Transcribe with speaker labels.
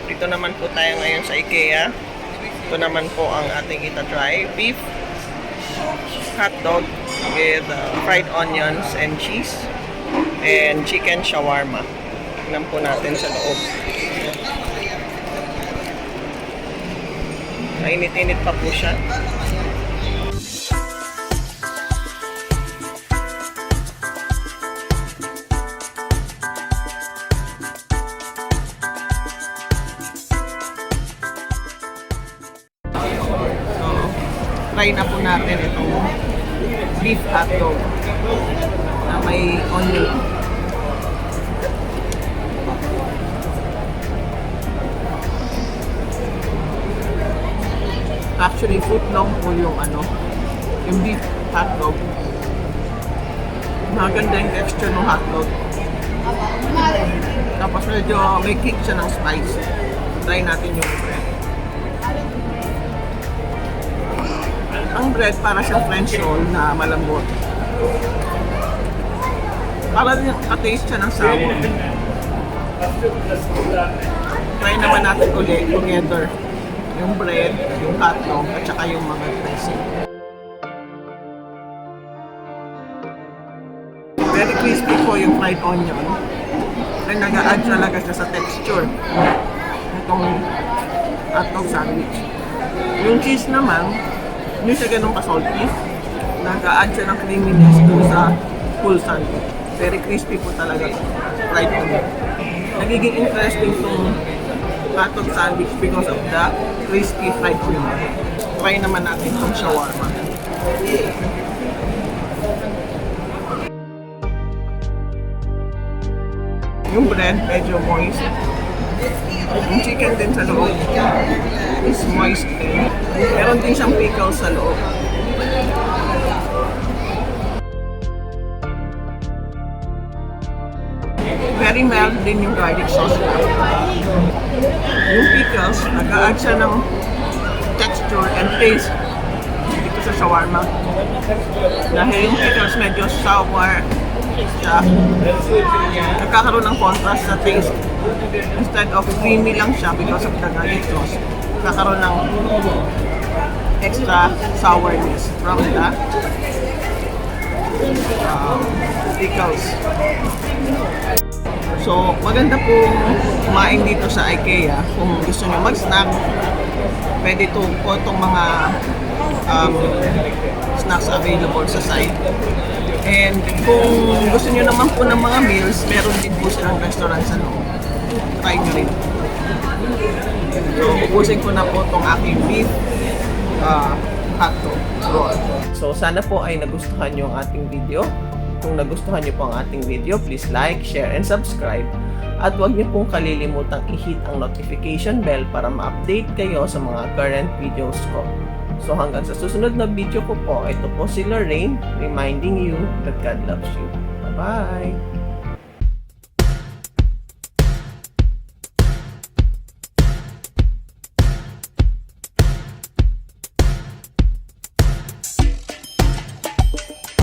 Speaker 1: Dito naman po tayo ngayon sa Ikea. Ito naman po ang ating ita-try. Beef hotdog with fried onions and cheese and chicken shawarma. Tingnan po natin sa loob. Mainit-init pa po siya. Try na po natin itong beef hotdog na may onion. Actually, foot long po yung beef hotdog. Maganda yung texture ng hotdog. Tapos medyo may kick siya ng spice. Try natin yung bread. Ang bread para siyang French roll na malambot. Para din ka-taste siya ng sour. Try naman natin ulit together. Yung bread, yung hotdog, at saka yung mga dressing. Very crispy po yung fried onion. Then nag-a-add talaga siya sa texture. Itong hotdog sandwich. Yung cheese naman, hindi siya ganun ka-salty. Nag-a-add siya ng creaminess dun sa full sandwich. Very crispy po talaga fried onion. Nagiging interesting itong hotdog sandwich because of the crispy fried onion. Try naman natin itong shawarma. Yung bread, medyo moist. Yung chicken din sa loob is moist din. Meron din siyang pickles sa loob. Very mild din yung garlic sauce. Yung pickles, nag-a-add siya ng texture and taste dito sa shawarma. Dahil yung pickles medyo sour siya, nagkakaroon ng contrast sa taste. Instead of creamy lang siya because of the garlic sauce, nagkakaroon ng extra sourness from the pickles. So, maganda pong kumain dito sa Ikea. Kung gusto nyo mag-snack, pwede po itong mga snacks available sa site. And kung gusto nyo naman po ng mga meals, meron din po silang restaurant sa loob. Try nyo rin. So, ubusin ko na po itong aking beef hotdog roll. So, sana po ay nagustuhan nyo ang ating video. Kung nagustuhan nyo po ang ating video, please like, share, and subscribe. At huwag nyo pong kalilimutang i-hit ang notification bell para ma-update kayo sa mga current videos ko. So hanggang sa susunod na video ko po, ito po si Lorraine reminding you that God loves you. Bye-bye!